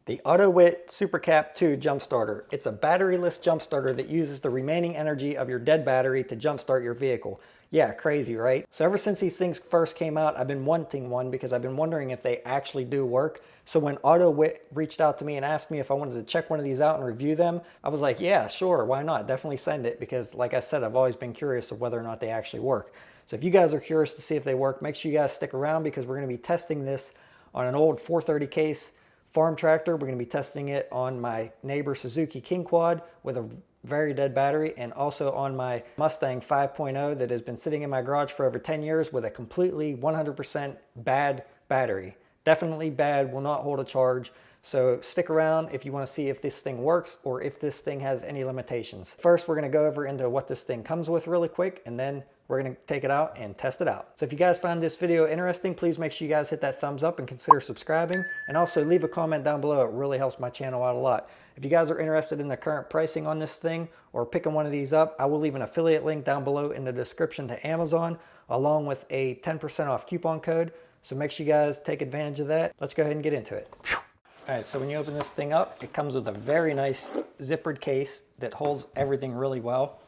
The Autowit Supercap 2 jump starter. It's a batteryless jump starter that uses the remaining energy of your dead battery to jumpstart your vehicle. Yeah, crazy, right? So ever since these things first came out, I've been wanting one because I've been wondering if they actually do work. So when Autowit reached out to me and asked me if I wanted to check one of these out and review them, I was like, yeah, sure, why not? Definitely send it because, like I said, I've always been curious of whether or not they actually work. So if you guys are curious to see if they work, make sure you guys stick around because we're going to be testing this on an old 430 case farm tractor. We're going to be testing it on my neighbor Suzuki King Quad with a very dead battery, and also on my Mustang 5.0 that has been sitting in my garage for over 10 years with a completely 100% bad battery. Definitely bad, will not hold a charge. So stick around if you want to see if this thing works or if this thing has any limitations. First, we're going to go over into what this thing comes with really quick, and then we're going to take it out and test it out. So if you guys found this video interesting, please make sure you guys hit that thumbs up and consider subscribing, and also leave a comment down below. It really helps my channel out a lot. If you guys are interested in the current pricing on this thing or picking one of these up, I will leave an affiliate link down below in the description to Amazon, along with a 10% off coupon code. So make sure you guys take advantage of that. Let's go ahead and get into it. All right, so when you open this thing up, it comes with a very nice zippered case that holds everything really well.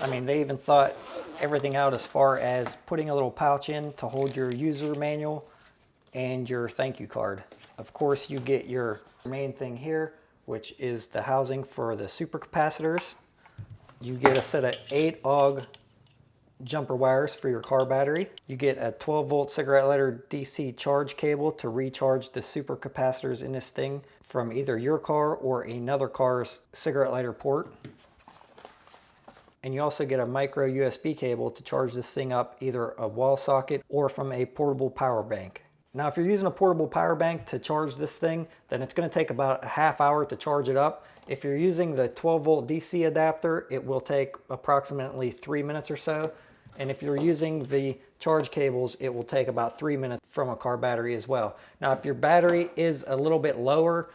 I mean, they even thought everything out as far as putting a little pouch in to hold your user manual and your thank you card. Of course, you get your main thing here, which is the housing for the supercapacitors. You get a set of 8 AUG jumper wires for your car battery. You get a 12-volt cigarette lighter DC charge cable to recharge the supercapacitors in this thing from either your car or another car's cigarette lighter port. And you also get a micro USB cable to charge this thing up, either a wall socket or from a portable power bank. Now, if you're using a portable power bank to charge this thing, then it's going to take about a half hour to charge it up. If you're using the 12-volt DC adapter, it will take approximately 3 minutes or so. And if you're using the charge cables, it will take about 3 minutes from a car battery as well. Now, if your battery is a little bit lower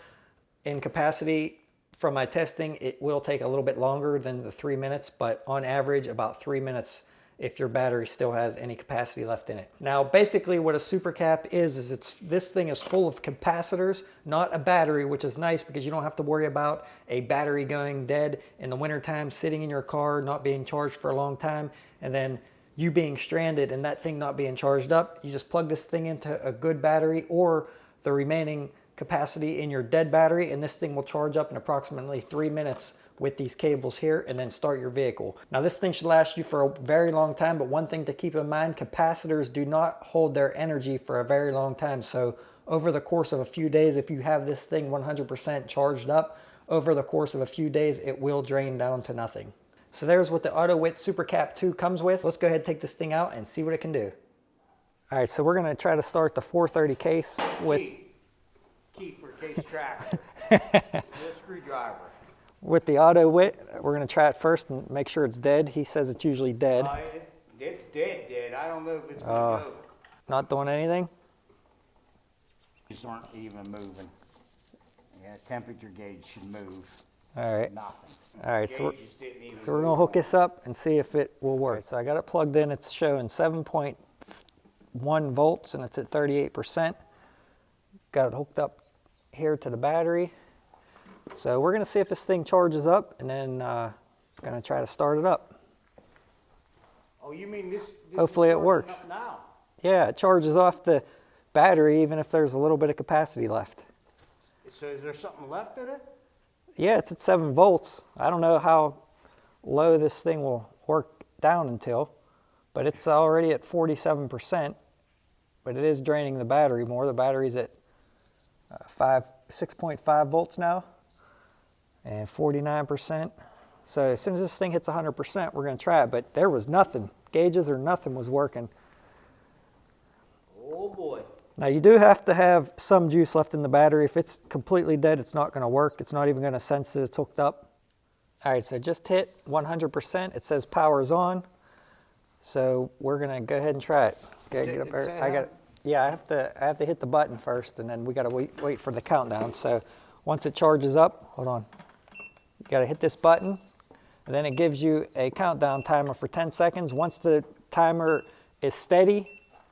in capacity, from my testing, it will take a little bit longer than the 3 minutes, but on average about 3 minutes if your battery still has any capacity left in it. Now, basically what a supercap is this thing is full of capacitors, not a battery, which is nice because you don't have to worry about a battery going dead in the wintertime, sitting in your car, not being charged for a long time, and then you being stranded and that thing not being charged up. You just plug this thing into a good battery or the remaining capacity in your dead battery, and this thing will charge up in approximately 3 minutes with these cables here, and then start your vehicle. Now, this thing should last you for a very long time, but one thing to keep in mind, capacitors do not hold their energy for a very long time. So over the course of a few days, if you have this thing 100% charged up, over the course of a few days, it will drain down to nothing. So there's what the Autowit Supercap 2 comes with. Let's go ahead and take this thing out and see what it can do. All right, so we're gonna try to start the 430 case with... Key for case tractor. The screwdriver. With the Autowit, we're going to try it first and make sure it's dead. He says it's usually dead. It's dead. I don't know if it's going to go. Not doing anything? These aren't even moving. Yeah, temperature gauge should move. All right. Nothing. All right, so we're going to hook this up and see if it will work. So I got it plugged in. It's showing 7.1 volts and it's at 38%. Got it hooked up here to the battery. So we're going to see if this thing charges up, and then going to try to start it up. Oh, you mean this hopefully it works. Now? Yeah, it charges off the battery even if there's a little bit of capacity left. So is there something left in it? Yeah, it's at 7 volts. I don't know how low this thing will work down until, but it's already at 47%, but it is draining the battery more. The battery's at 6.5 volts now and 49%. So as soon as this thing hits 100%, we're going to try it, but there was nothing. Gauges or nothing was working. Oh boy. Now you do have to have some juice left in the battery. If it's completely dead, it's not going to work. It's not even going to sense that it's hooked up. All right, so it just hit 100%. It says power's on. So we're going to go ahead and try it. Okay, get up there. Yeah, I have to hit the button first, and then we got to wait for the countdown. So once it charges up, hold on. You got to hit this button, and then it gives you a countdown timer for 10 seconds. Once the timer is steady,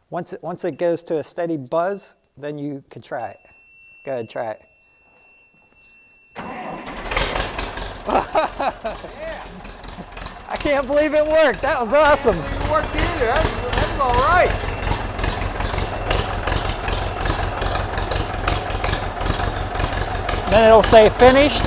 once it goes to a steady buzz, then you can try it. Go ahead, try it. Yeah. I can't believe it worked. That was awesome. It worked either. That's all right. Then it'll say finished.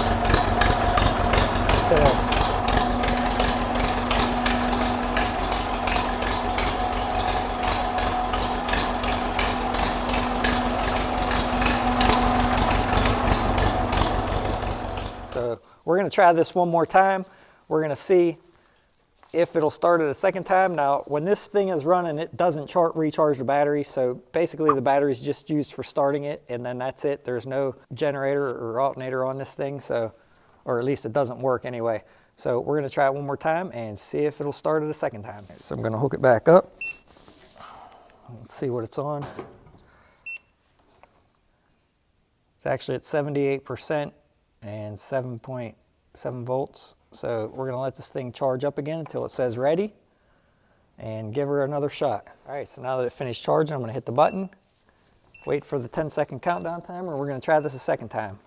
So we're going to try this one more time. We're going to see if it'll start it a second time. Now, when this thing is running, it doesn't recharge the battery. So basically the battery is just used for starting it, and then that's it. There's no generator or alternator on this thing, so, or at least it doesn't work anyway. So we're going to try it one more time and see if it'll start it a second time. So I'm going to hook it back up. Let's see what it's on. It's actually at 78% and 7.7 volts. So we're gonna let this thing charge up again until it says ready and give her another shot. All right, so now that it finished charging, I'm gonna hit the button, wait for the 10-second countdown timer, and we're gonna try this a second time.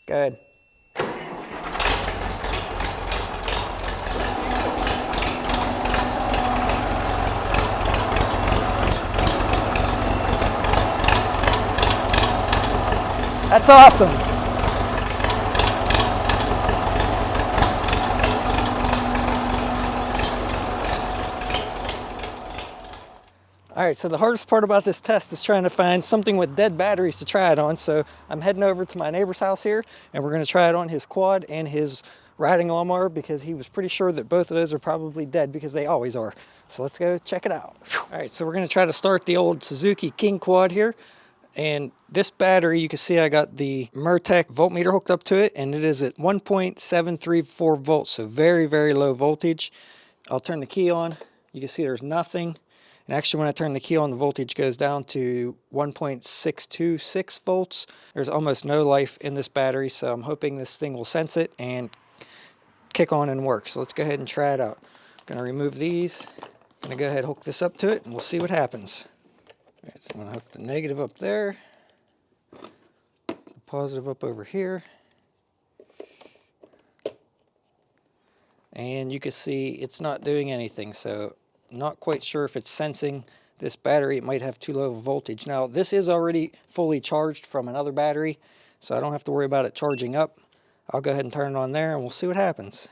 Good. That's awesome. All right, so the hardest part about this test is trying to find something with dead batteries to try it on. So I'm heading over to my neighbor's house here, and we're gonna try it on his quad and his riding lawnmower because he was pretty sure that both of those are probably dead because they always are. So let's go check it out. All right, so we're gonna try to start the old Suzuki King quad here. And this battery, you can see I got the Murtec voltmeter hooked up to it, and it is at 1.734 volts, so very, very low voltage. I'll turn the key on. You can see there's nothing. And actually, when I turn the key on, the voltage goes down to 1.626 volts. There's almost no life in this battery, so I'm hoping this thing will sense it and kick on and work. So let's go ahead and try it out. I'm gonna remove these. I'm gonna go ahead and hook this up to it, and we'll see what happens. All right, so I'm gonna hook the negative up there, the positive up over here. And you can see it's not doing anything, so not quite sure if it's sensing this battery. It might have too low of a voltage. Now, this is already fully charged from another battery, so I don't have to worry about it charging up. I'll go ahead and turn it on there, and we'll see what happens.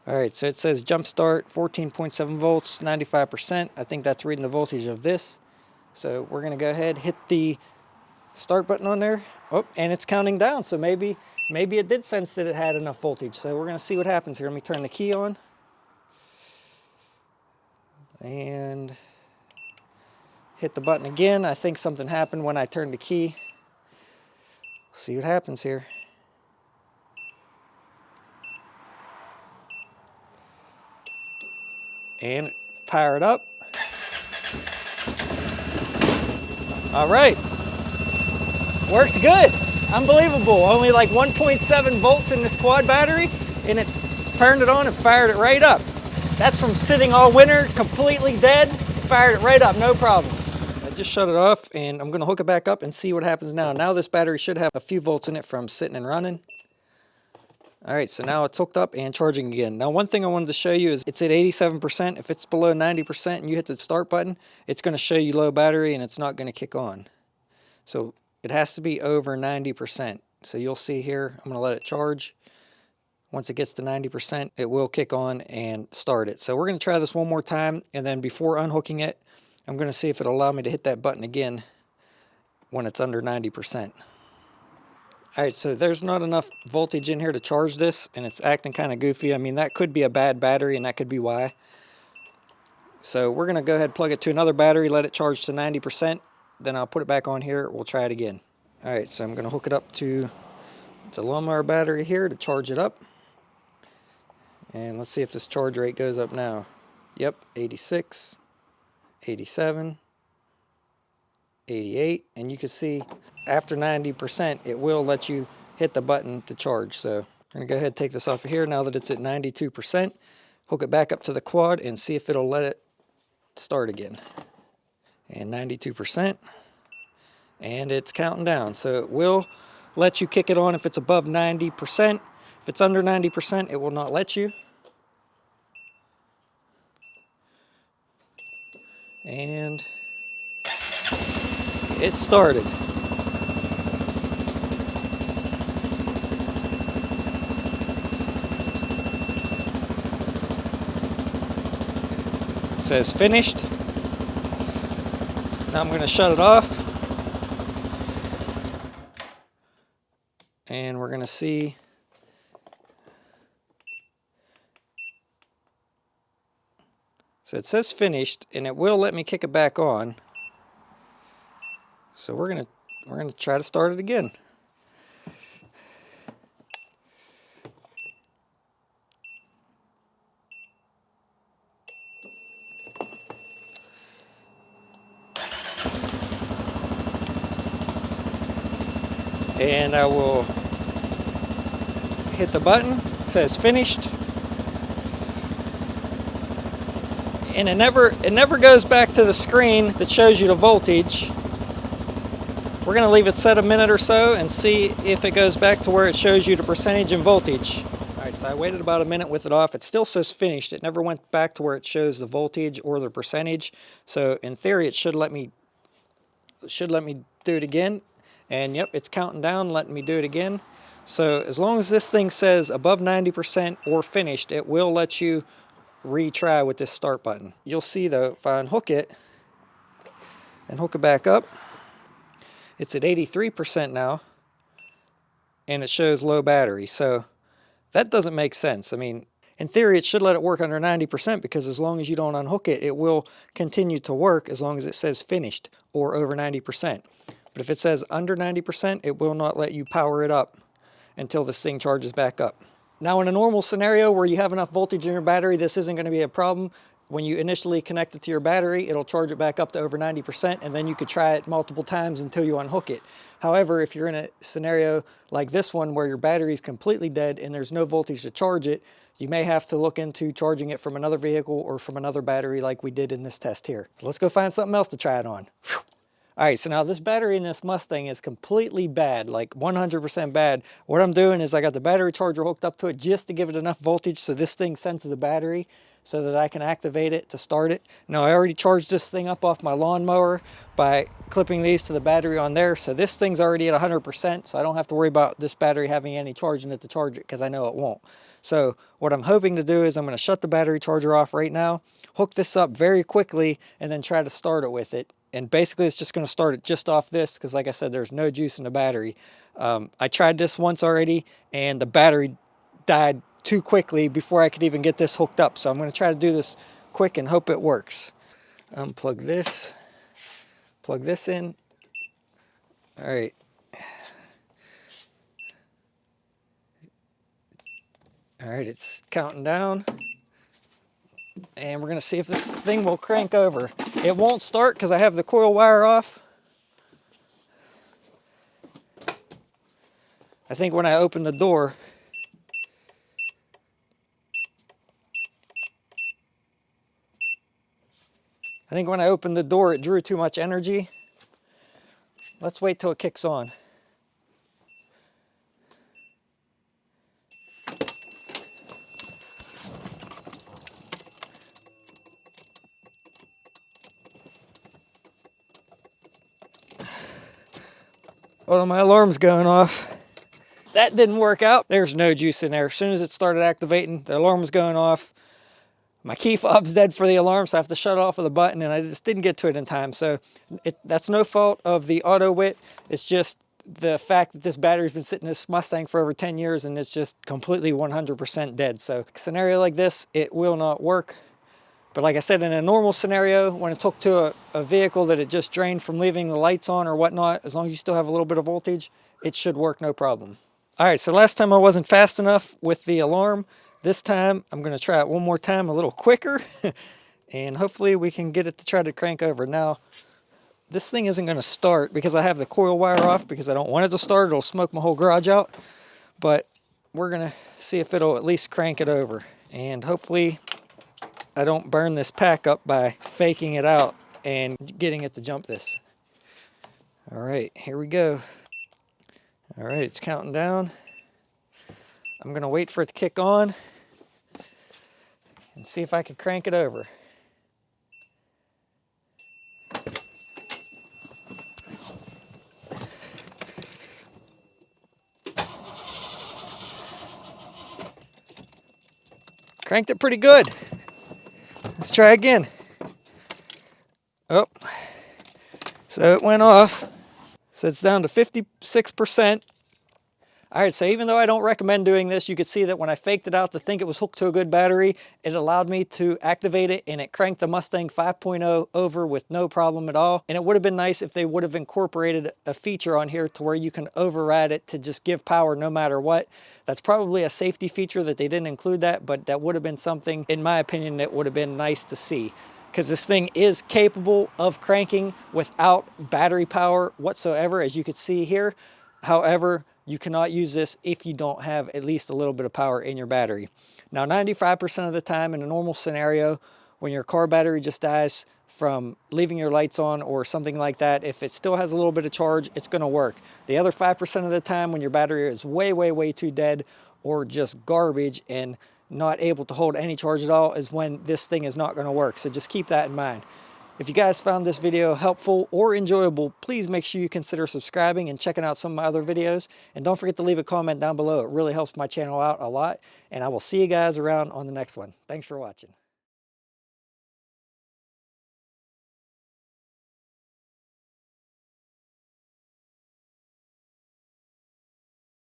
All right, so it says jump start, 14.7 volts, 95%. I think that's reading the voltage of this. So we're gonna go ahead, hit the start button on there. Oh, and it's counting down, so maybe it did sense that it had enough voltage. So we're gonna see what happens here. Let me turn the key on. And hit the button again. I think something happened when I turned the key. See what happens here. And power it up. All right, worked good. Unbelievable. Only like 1.7 volts in this quad battery, and it turned it on and fired it right up. That's from sitting all winter, completely dead, fired it right up, no problem. I just shut it off, and I'm gonna hook it back up and see what happens now. Now this battery should have a few volts in it from sitting and running. All right, so now it's hooked up and charging again. Now, one thing I wanted to show you is it's at 87%. If it's below 90% and you hit the start button, it's going to show you low battery and it's not going to kick on. So it has to be over 90%. So you'll see here, I'm going to let it charge. Once it gets to 90%, it will kick on and start it. So we're going to try this one more time, and then before unhooking it, I'm going to see if it'll allow me to hit that button again when it's under 90%. All right, so there's not enough voltage in here to charge this, and it's acting kind of goofy. I mean, that could be a bad battery, and that could be why. So we're going to go ahead and plug it to another battery, let it charge to 90%. Then I'll put it back on here. We'll try it again. All right, so I'm going to hook it up to the lawnmower battery here to charge it up. And let's see if this charge rate goes up now. Yep, 86, 87. 88, and you can see after 90% it will let you hit the button to charge. So I'm gonna go ahead and take this off of here now that it's at 92%, hook it back up to the quad and see if it'll let it start again. And 92%. And it's counting down. So it will let you kick it on if it's above 90%. If it's under 90%, it will not let you. And it started. It says finished. Now I'm going to shut it off. And we're going to see. So it says finished, and it will let me kick it back on. So we're gonna try to start it again. And I will hit the button. It says finished. And it never goes back to the screen that shows you the voltage. We're going to leave it set a minute or so and see if it goes back to where it shows you the percentage and voltage. Alright, so I waited about a minute with it off. It still says finished. It never went back to where it shows the voltage or the percentage. So in theory it should let me do it again. And yep, it's counting down, letting me do it again. So as long as this thing says above 90% or finished, it will let you retry with this start button. You'll see though, if I unhook it and hook it back up, it's at 83% now, and it shows low battery. So that doesn't make sense. I mean, in theory, it should let it work under 90% because as long as you don't unhook it, it will continue to work as long as it says finished or over 90%. But if it says under 90%, it will not let you power it up until this thing charges back up. Now, in a normal scenario where you have enough voltage in your battery, this isn't going to be a problem. When you initially connect it to your battery, it'll charge it back up to over 90%, and then you could try it multiple times until you unhook it. However, if you're in a scenario like this one where your battery is completely dead and there's no voltage to charge it, you may have to look into charging it from another vehicle or from another battery like we did in this test here. So let's go find something else to try it on. Whew. All right, so now this battery in this Mustang is completely bad, like 100% bad. What I'm doing is I got the battery charger hooked up to it just to give it enough voltage so this thing senses a battery so that I can activate it to start it. Now, I already charged this thing up off my lawnmower by clipping these to the battery on there. So this thing's already at 100%, so I don't have to worry about this battery having any charge in it to charge it because I know it won't. So what I'm hoping to do is I'm going to shut the battery charger off right now, hook this up very quickly, and then try to start it with it. And basically it's just going to start it just off this because like I said, there's no juice in the battery. I tried this once already and the battery died too quickly before I could even get this hooked up. So I'm going to try to do this quick and hope it works. Unplug this, plug this in. All right. All right, it's counting down. And we're going to see if this thing will crank over. It won't start because I have the coil wire off. I think when I open the door, it drew too much energy. Let's wait till it kicks on. Oh, my alarm's going off. That didn't work out. There's no juice in there. As soon as it started activating, the alarm was going off. My key fob's dead for the alarm, so I have to shut it off with a button, and I just didn't get to it in time. So that's no fault of the Autowit. It's just the fact that this battery's been sitting in this Mustang for over 10 years, and it's just completely 100% dead. So a scenario like this, it will not work. But like I said, in a normal scenario, when it took to a vehicle that it just drained from leaving the lights on or whatnot, as long as you still have a little bit of voltage, it should work no problem. All right, so last time I wasn't fast enough with the alarm. This time, I'm going to try it one more time a little quicker, and hopefully we can get it to try to crank over. Now, this thing isn't going to start because I have the coil wire off because I don't want it to start. It'll smoke my whole garage out, but we're going to see if it'll at least crank it over, and hopefully I don't burn this pack up by faking it out and getting it to jump this. All right, here we go. All right, it's counting down. I'm gonna wait for it to kick on and see if I can crank it over. Cranked it pretty good. Let's try again. Oh, so it went off. So it's down to 56%. All right, so even though I don't recommend doing this, you could see that when I faked it out to think it was hooked to a good battery, it allowed me to activate it and it cranked the Mustang 5.0 over with no problem at all. And it would have been nice if they would have incorporated a feature on here to where you can override it to just give power no matter what. That's probably a safety feature that they didn't include that, but that would have been something, in my opinion, that would have been nice to see. Because this thing is capable of cranking without battery power whatsoever, as you can see here. However, you cannot use this if you don't have at least a little bit of power in your battery. Now, 95% of the time in a normal scenario, when your car battery just dies from leaving your lights on or something like that, if it still has a little bit of charge, it's gonna work. The other 5% of the time when your battery is way, way, way too dead or just garbage and not able to hold any charge at all is when this thing is not gonna work. So just keep that in mind. If you guys found this video helpful or enjoyable, please make sure you consider subscribing and checking out some of my other videos. And don't forget to leave a comment down below. It really helps my channel out a lot. And I will see you guys around on the next one. Thanks for watching.